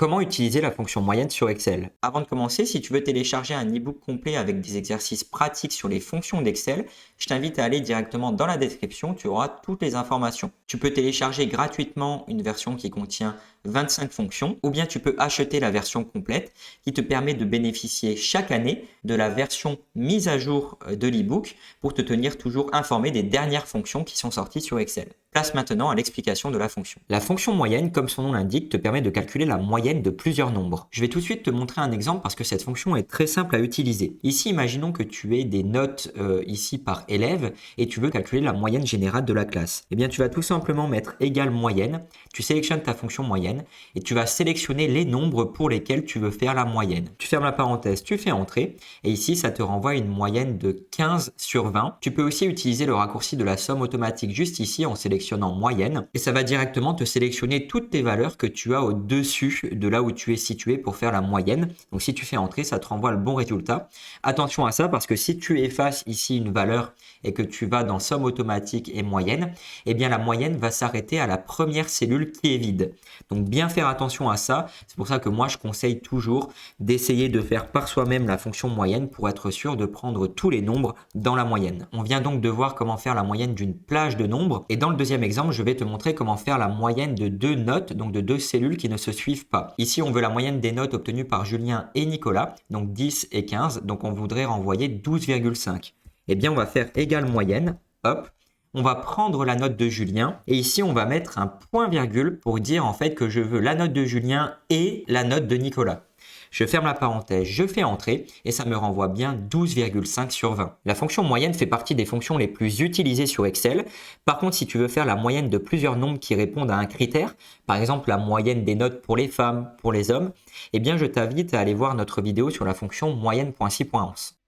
Comment utiliser la fonction moyenne sur Excel? Avant de commencer, si tu veux télécharger un e-book complet avec des exercices pratiques sur les fonctions d'Excel, je t'invite à aller directement dans la description, tu auras toutes les informations. Tu peux télécharger gratuitement une version qui contient 25 fonctions ou bien tu peux acheter la version complète qui te permet de bénéficier chaque année de la version mise à jour de l'e-book pour te tenir toujours informé des dernières fonctions qui sont sorties sur Excel. Place maintenant à l'explication de la fonction. La fonction moyenne, comme son nom l'indique, te permet de calculer la moyenne de plusieurs nombres. Je vais tout de suite te montrer un exemple parce que cette fonction est très simple à utiliser. Ici, imaginons que tu aies des notes ici par élève et tu veux calculer la moyenne générale de la classe. Eh bien, tu vas tout simplement mettre égale moyenne, tu sélectionnes ta fonction moyenne et tu vas sélectionner les nombres pour lesquels tu veux faire la moyenne. Tu fermes la parenthèse, tu fais entrer et ici, ça te renvoie une moyenne de 15 sur 20. Tu peux aussi utiliser le raccourci de la somme automatique juste ici en sélectionnant moyenne et ça va directement te sélectionner toutes tes valeurs que tu as au-dessus de là où tu es situé pour faire la moyenne. Donc si tu fais entrer, ça te renvoie le bon résultat. Attention à ça parce que si tu effaces ici une valeur et que tu vas dans somme automatique et moyenne, eh bien la moyenne va s'arrêter à la première cellule qui est vide. Donc bien faire attention à ça. C'est pour ça que moi je conseille toujours d'essayer de faire par soi-même la fonction moyenne pour être sûr de prendre tous les nombres dans la moyenne. On vient donc de voir comment faire la moyenne d'une plage de nombres et dans le deuxième exemple, je vais te montrer comment faire la moyenne de deux notes, donc de deux cellules qui ne se suivent pas. Ici, on veut la moyenne des notes obtenues par Julien et Nicolas, donc 10 et 15, donc on voudrait renvoyer 12,5. Eh bien, on va faire égale moyenne, hop, on va prendre la note de Julien et ici, on va mettre un point-virgule pour dire en fait que je veux la note de Julien et la note de Nicolas. Je ferme la parenthèse, je fais entrer et ça me renvoie bien 12,5 sur 20. La fonction moyenne fait partie des fonctions les plus utilisées sur Excel. Par contre, si tu veux faire la moyenne de plusieurs nombres qui répondent à un critère, par exemple la moyenne des notes pour les femmes, pour les hommes, eh bien je t'invite à aller voir notre vidéo sur la fonction moyenne.6.11.